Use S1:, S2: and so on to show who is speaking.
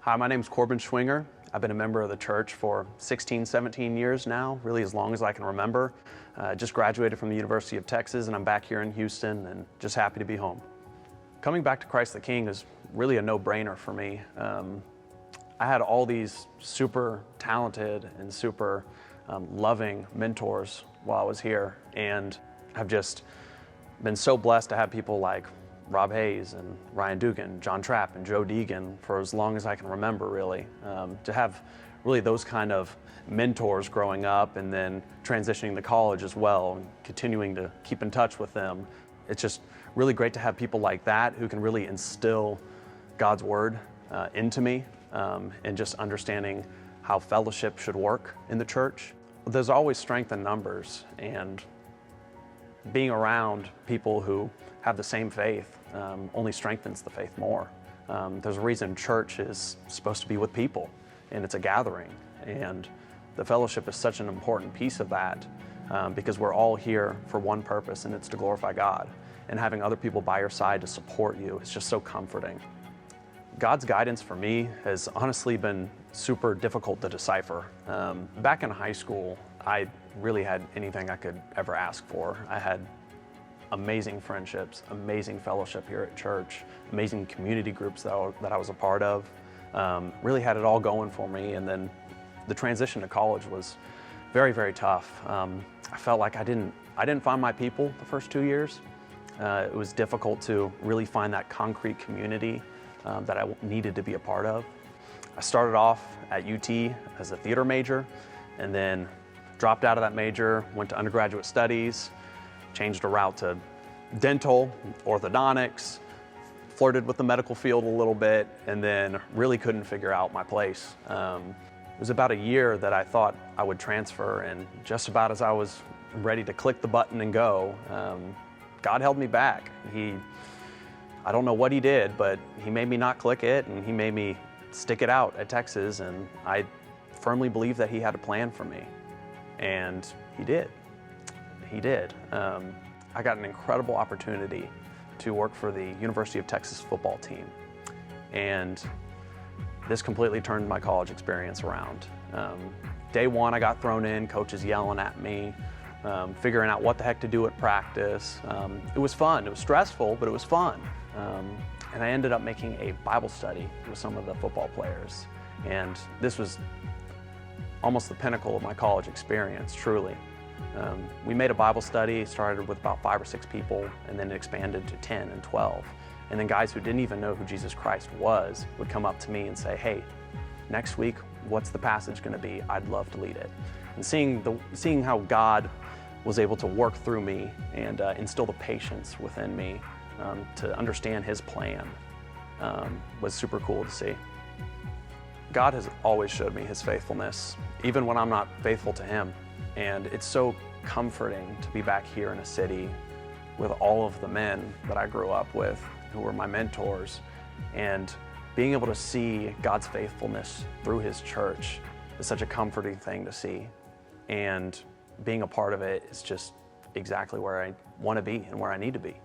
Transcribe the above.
S1: Hi, my name's Corbin Schwinger. I've been a member of the church for 16, 17 years now, really as long as I can remember. Just graduated from the University of Texas, and I'm back here in Houston and just happy to be home. Coming back to Christ the King is really a no-brainer for me. I had all these super talented and super loving mentors while I was here, and I've just been so blessed to have people like Rob Hayes and Ryan Dugan, John Trapp and Joe Deegan for as long as I can remember, really. To have really those kind of mentors growing up and then transitioning to college as well and continuing to keep in touch with them. It's just really great to have people like that who can really instill God's word into me and just understanding how fellowship should work in the church. There's always strength in numbers, and being around people who have the same faith only strengthens the faith more. There's a reason church is supposed to be with people, and it's a gathering, and the fellowship is such an important piece of that because we're all here for one purpose, and it's to glorify God. And having other people by your side to support you is just so comforting. God's guidance for me has honestly been super difficult to decipher. Back in high school, I really had anything I could ever ask for. I had amazing friendships, amazing fellowship here at church, amazing community groups that I was a part of. Really had it all going for me, and then the transition to college was very, very tough. I felt like I didn't find my people the first 2 years. It was difficult to really find that concrete community that I needed to be a part of. I started off at UT as a theater major, and then dropped out of that major, went to undergraduate studies, changed a route to dental, orthodontics, flirted with the medical field a little bit, and then really couldn't figure out my place. It was about a year that I thought I would transfer, and just about as I was ready to click the button and go, God held me back. I don't know what he did, but he made me not click it, and he made me stick it out at Texas, and I firmly believe that he had a plan for me, and he did. He did. I got an incredible opportunity to work for the University of Texas football team, and this completely turned my college experience around. Day one, I got thrown in, coaches yelling at me, figuring out what the heck to do at practice. It was fun. It was stressful, but it was fun. And I ended up making a Bible study with some of the football players. And this was almost the pinnacle of my college experience, truly. We made a Bible study, started with about 5 or 6 people, and then it expanded to 10 and 12. And then guys who didn't even know who Jesus Christ was would come up to me and say, hey, next week, what's the passage gonna be? I'd love to lead it. And seeing how God was able to work through me and instill the patience within me to understand his plan was super cool to see. God has always showed me his faithfulness, even when I'm not faithful to him. And it's so comforting to be back here in a city with all of the men that I grew up with, who were my mentors, and being able to see God's faithfulness through his church is such a comforting thing to see. And being a part of it is just exactly where I want to be and where I need to be.